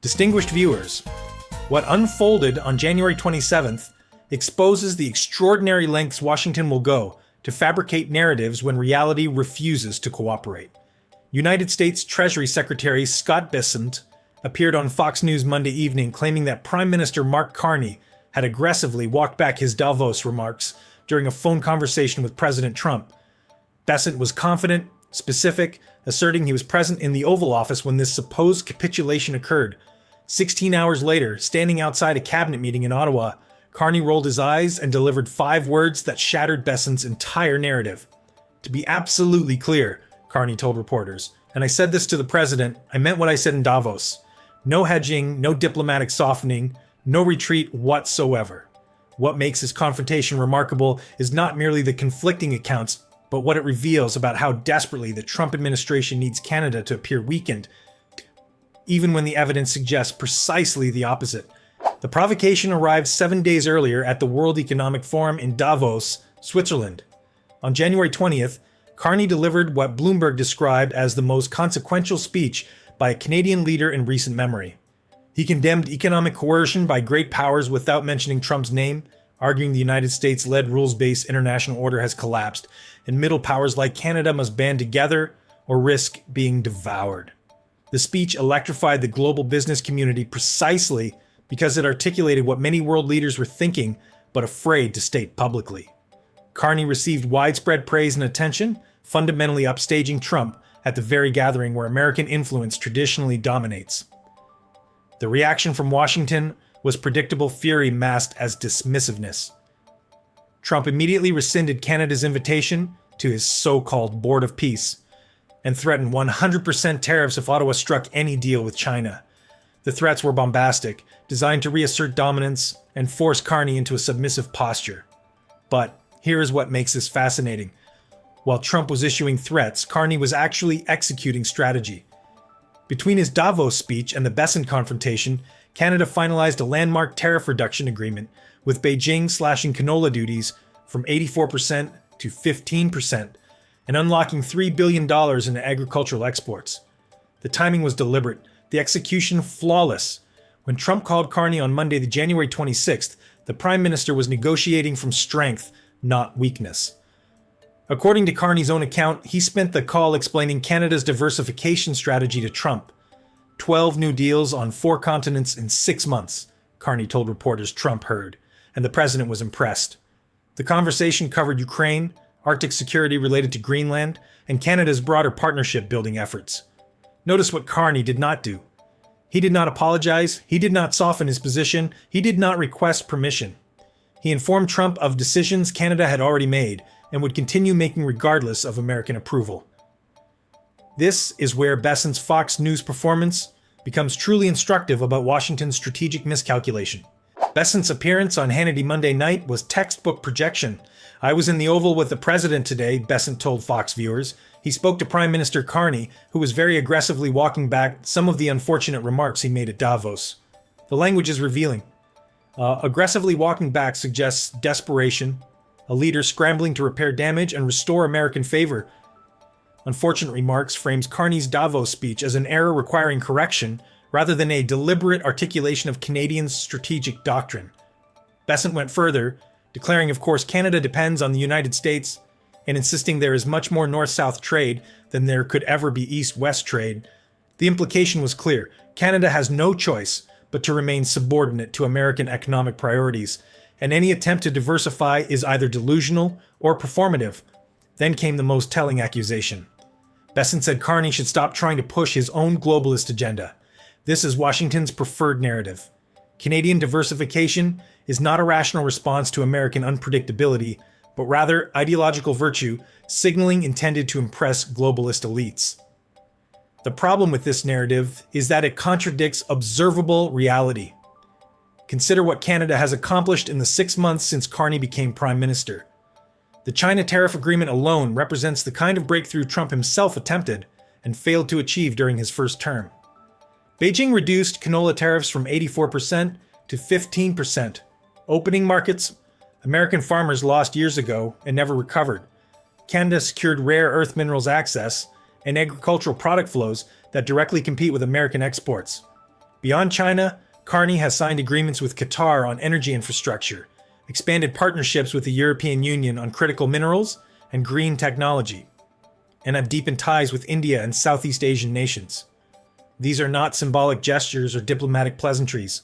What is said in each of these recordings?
Distinguished viewers, what unfolded on January 27th exposes the extraordinary lengths Washington will go to fabricate narratives when reality refuses to cooperate. United States Treasury Secretary Scott Bessent appeared on Fox News Monday evening claiming that Prime Minister Mark Carney had aggressively walked back his Davos remarks during a phone conversation with President Trump. Bessent was confident, specific, asserting he was present in the Oval Office when this supposed capitulation occurred. 16 hours later, standing outside a cabinet meeting in Ottawa, Carney rolled his eyes and delivered 5 words that shattered Bessent's entire narrative. "To be absolutely clear," Carney told reporters, "and I said this to the president, I meant what I said in Davos. No hedging, no diplomatic softening, no retreat whatsoever. What makes this confrontation remarkable is not merely the conflicting accounts, but what it reveals about how desperately the Trump administration needs Canada to appear weakened, even when the evidence suggests precisely the opposite." The provocation arrived 7 days earlier at the World Economic Forum in Davos, Switzerland. On January 20th, Carney delivered what Bloomberg described as the most consequential speech by a Canadian leader in recent memory. He condemned economic coercion by great powers without mentioning Trump's name, arguing the United States-led rules-based international order has collapsed, and middle powers like Canada must band together or risk being devoured. The speech electrified the global business community precisely because it articulated what many world leaders were thinking but afraid to state publicly. Carney received widespread praise and attention, fundamentally upstaging Trump at the very gathering where American influence traditionally dominates. The reaction from Washington was predictable fury masked as dismissiveness. Trump immediately rescinded Canada's invitation to his so-called Board of Peace and threatened 100% tariffs if Ottawa struck any deal with China. The threats were bombastic, designed to reassert dominance and force Carney into a submissive posture. But here is what makes this fascinating. While Trump was issuing threats, Carney was actually executing strategy. Between his Davos speech and the Bessent confrontation, Canada finalized a landmark tariff reduction agreement, with Beijing slashing canola duties from 84% to 15% and unlocking $3 billion in agricultural exports. The timing was deliberate, the execution flawless. When Trump called Carney on Monday, the January 26th, the Prime Minister was negotiating from strength, not weakness. According to Carney's own account, he spent the call explaining Canada's diversification strategy to Trump. 12 new deals on 4 continents in 6 months, Carney told reporters Trump heard, and the president was impressed. The conversation covered Ukraine, Arctic security related to Greenland, and Canada's broader partnership building efforts. Notice what Carney did not do. He did not apologize, he did not soften his position, he did not request permission. He informed Trump of decisions Canada had already made and would continue making regardless of American approval. This is where Bessent's Fox News performance becomes truly instructive about Washington's strategic miscalculation. Bessent's appearance on Hannity Monday night was textbook projection. "I was in the Oval with the president today," Bessent told Fox viewers. He spoke to Prime Minister Carney, who was very aggressively walking back some of the unfortunate remarks he made at Davos. The language is revealing. Aggressively walking back suggests desperation, a leader scrambling to repair damage and restore American favor. Unfortunate remarks frames Carney's Davos speech as an error requiring correction rather than a deliberate articulation of Canadians' strategic doctrine. Bessent went further, declaring of course Canada depends on the United States and insisting there is much more north-south trade than there could ever be east-west trade. The implication was clear. Canada has no choice but to remain subordinate to American economic priorities, and any attempt to diversify is either delusional or performative. Then came the most telling accusation. Bessent said Carney should stop trying to push his own globalist agenda. This is Washington's preferred narrative. Canadian diversification is not a rational response to American unpredictability, but rather ideological virtue, signaling intended to impress globalist elites. The problem with this narrative is that it contradicts observable reality. Consider what Canada has accomplished in the 6 months since Carney became Prime Minister. The China tariff agreement alone represents the kind of breakthrough Trump himself attempted and failed to achieve during his first term. Beijing reduced canola tariffs from 84% to 15%, opening markets American farmers lost years ago and never recovered. Canada secured rare earth minerals access and agricultural product flows that directly compete with American exports. Beyond China, Carney has signed agreements with Qatar on energy infrastructure, expanded partnerships with the European Union on critical minerals and green technology, and have deepened ties with India and Southeast Asian nations. These are not symbolic gestures or diplomatic pleasantries.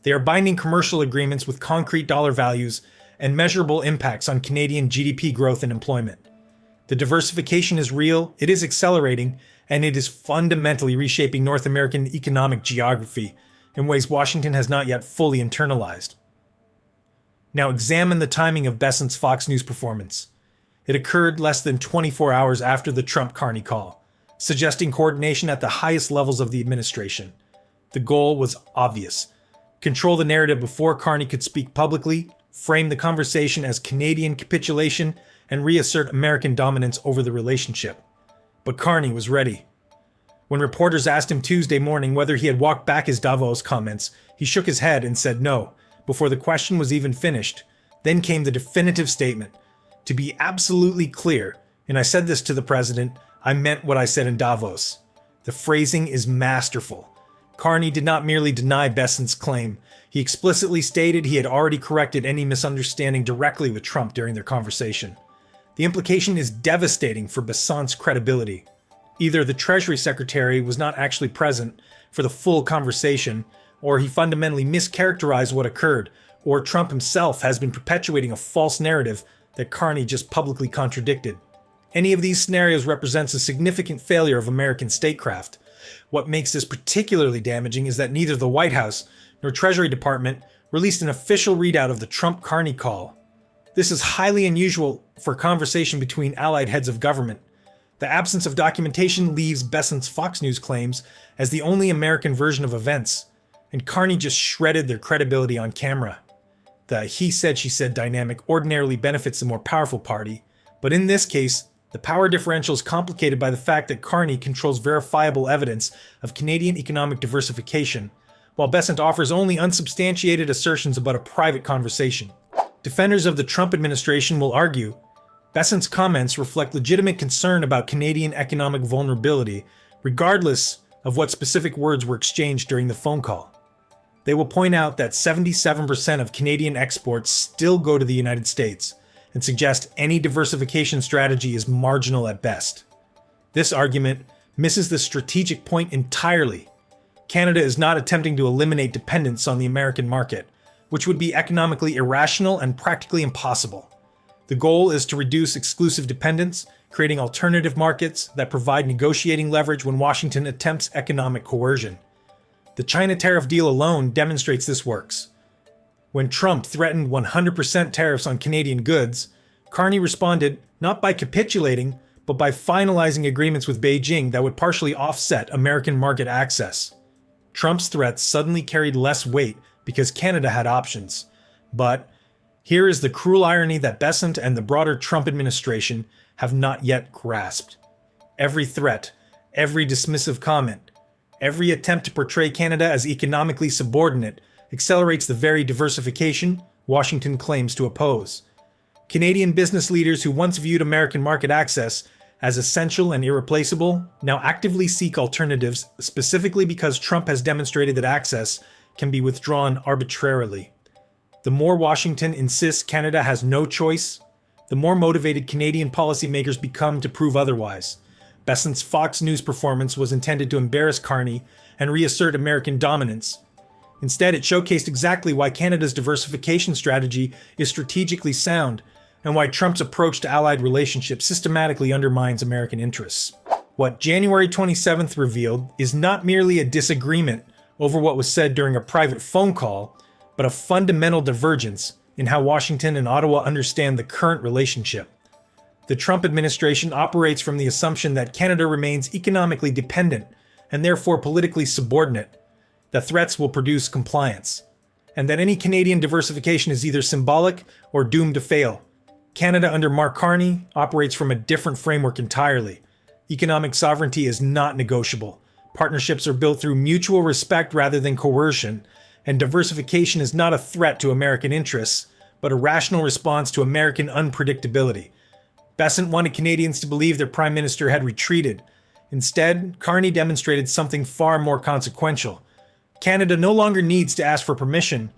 They are binding commercial agreements with concrete dollar values and measurable impacts on Canadian GDP growth and employment. The diversification is real, it is accelerating, and it is fundamentally reshaping North American economic geography in ways Washington has not yet fully internalized. Now examine the timing of Bessent's Fox News performance. It occurred less than 24 hours after the Trump-Carney call, suggesting coordination at the highest levels of the administration. The goal was obvious: control the narrative before Carney could speak publicly, frame the conversation as Canadian capitulation, and reassert American dominance over the relationship. But Carney was ready. When reporters asked him Tuesday morning whether he had walked back his Davos comments, he shook his head and said no, before the question was even finished. Then came the definitive statement: "To be absolutely clear, and I said this to the president, I meant what I said in Davos." The phrasing is masterful. Carney did not merely deny Bessent's claim. He explicitly stated he had already corrected any misunderstanding directly with Trump during their conversation. The implication is devastating for Bessent's credibility. Either the Treasury Secretary was not actually present for the full conversation, or he fundamentally mischaracterized what occurred, or Trump himself has been perpetuating a false narrative that Carney just publicly contradicted. Any of these scenarios represents a significant failure of American statecraft. What makes this particularly damaging is that neither the White House nor Treasury Department released an official readout of the Trump-Carney call. This is highly unusual for a conversation between allied heads of government. The absence of documentation leaves Bessent's Fox News claims as the only American version of events, and Carney just shredded their credibility on camera. The he said, she said dynamic ordinarily benefits the more powerful party, but in this case, the power differential is complicated by the fact that Carney controls verifiable evidence of Canadian economic diversification, while Bessent offers only unsubstantiated assertions about a private conversation. Defenders of the Trump administration will argue Bessent's comments reflect legitimate concern about Canadian economic vulnerability, regardless of what specific words were exchanged during the phone call. They will point out that 77% of Canadian exports still go to the United States, and suggest any diversification strategy is marginal at best. This argument misses the strategic point entirely. Canada is not attempting to eliminate dependence on the American market, which would be economically irrational and practically impossible. The goal is to reduce exclusive dependence, creating alternative markets that provide negotiating leverage when Washington attempts economic coercion. The China tariff deal alone demonstrates this works. When Trump threatened 100% tariffs on Canadian goods, Carney responded not by capitulating, but by finalizing agreements with Beijing that would partially offset American market access. Trump's threats suddenly carried less weight because Canada had options. But here is the cruel irony that Bessent and the broader Trump administration have not yet grasped. Every threat, every dismissive comment, every attempt to portray Canada as economically subordinate accelerates the very diversification Washington claims to oppose. Canadian business leaders who once viewed American market access as essential and irreplaceable now actively seek alternatives specifically because Trump has demonstrated that access can be withdrawn arbitrarily. The more Washington insists Canada has no choice, the more motivated Canadian policymakers become to prove otherwise. Bessent's Fox News performance was intended to embarrass Carney and reassert American dominance. Instead, it showcased exactly why Canada's diversification strategy is strategically sound and why Trump's approach to allied relationships systematically undermines American interests. What January 27th revealed is not merely a disagreement over what was said during a private phone call, but a fundamental divergence in how Washington and Ottawa understand the current relationship. The Trump administration operates from the assumption that Canada remains economically dependent and therefore politically subordinate, that threats will produce compliance, and that any Canadian diversification is either symbolic or doomed to fail. Canada under Mark Carney operates from a different framework entirely. Economic sovereignty is not negotiable. Partnerships are built through mutual respect rather than coercion, and diversification is not a threat to American interests, but a rational response to American unpredictability. Bessent wanted Canadians to believe their Prime Minister had retreated. Instead, Carney demonstrated something far more consequential. Canada no longer needs to ask for permission